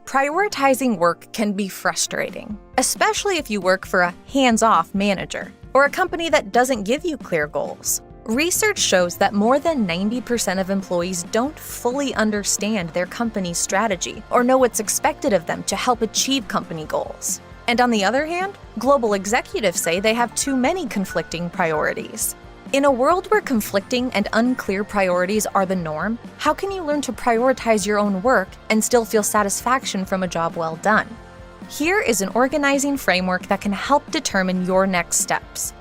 Prioritizing work can be frustrating, especially if you work for a hands-off manager or a company that doesn't give you clear goals. Research shows that more than 90% of employees don't fully understand their company's strategy or know what's expected of them to help achieve company goals. And on the other hand, global executives say they have too many conflicting priorities. In a world where conflicting and unclear priorities are the norm, how can you learn to prioritize your own work and still feel satisfaction from a job well done? Here is an organizing framework that can help determine your next steps.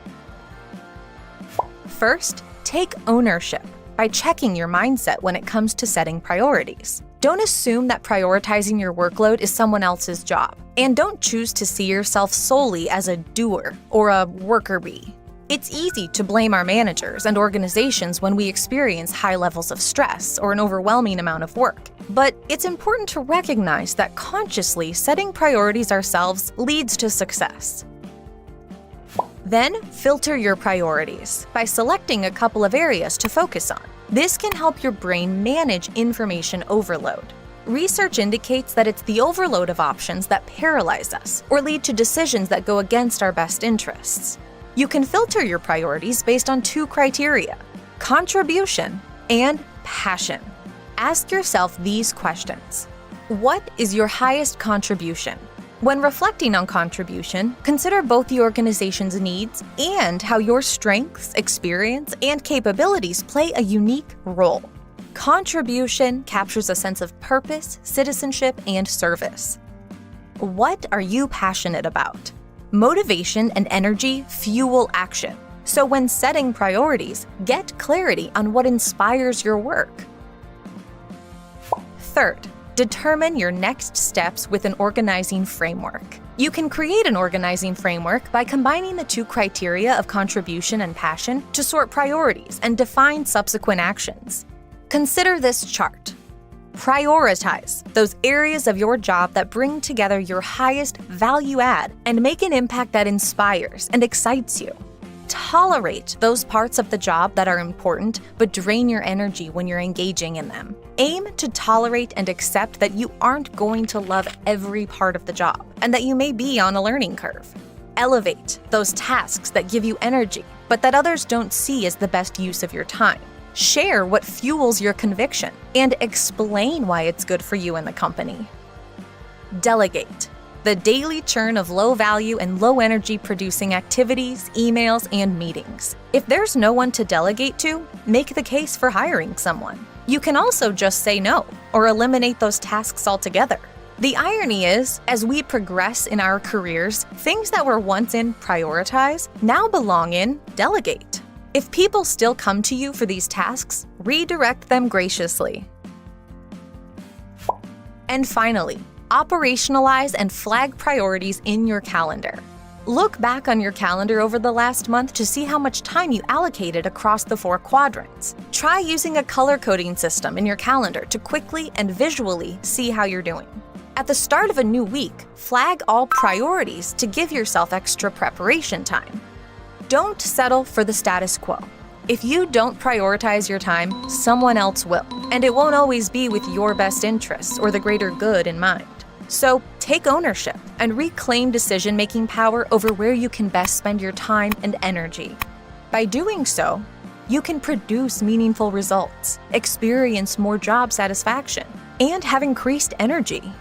First, take ownership by checking your mindset when it comes to setting priorities. Don't assume that prioritizing your workload is someone else's job, and don't choose to see yourself solely as a doer or a worker bee. It's easy to blame our managers and organizations when we experience high levels of stress or an overwhelming amount of work. But it's important to recognize that consciously setting priorities ourselves leads to success. Then, filter your priorities by selecting a couple of areas to focus on. This can help your brain manage information overload. Research indicates that it's the overload of options that paralyze us or lead to decisions that go against our best interests. You can filter your priorities based on two criteria: contribution and passion. Ask yourself these questions. What is your highest contribution? When reflecting on contribution, consider both the organization's needs and how your strengths, experience, and capabilities play a unique role. Contribution captures a sense of purpose, citizenship, and service. What are you passionate about? Motivation and energy fuel action. So when setting priorities, get clarity on what inspires your work. Third, determine your next steps with an organizing framework. You can create an organizing framework by combining the two criteria of contribution and passion to sort priorities and define subsequent actions. Consider this chart. Prioritize those areas of your job that bring together your highest value add and make an impact that inspires and excites you. Tolerate those parts of the job that are important but drain your energy when you're engaging in them. Aim to tolerate and accept that you aren't going to love every part of the job and that you may be on a learning curve. Elevate those tasks that give you energy but that others don't see as the best use of your time. Share what fuels your conviction and explain why it's good for you and the company. Delegate the daily churn of low-value and low-energy producing activities, emails, and meetings. If there's no one to delegate to, make the case for hiring someone. You can also just say no or eliminate those tasks altogether. The irony is, as we progress in our careers, things that were once in prioritize now belong in delegate. If people still come to you for these tasks, redirect them graciously. And finally, operationalize and flag priorities in your calendar. Look back on your calendar over the last month to see how much time you allocated across the 4 quadrants. Try using a color coding system in your calendar to quickly and visually see how you're doing. At the start of a new week, flag all priorities to give yourself extra preparation time. Don't settle for the status quo. If you don't prioritize your time, someone else will, and it won't always be with your best interests or the greater good in mind. So take ownership and reclaim decision-making power over where you can best spend your time and energy. By doing so, you can produce meaningful results, experience more job satisfaction, and have increased energy.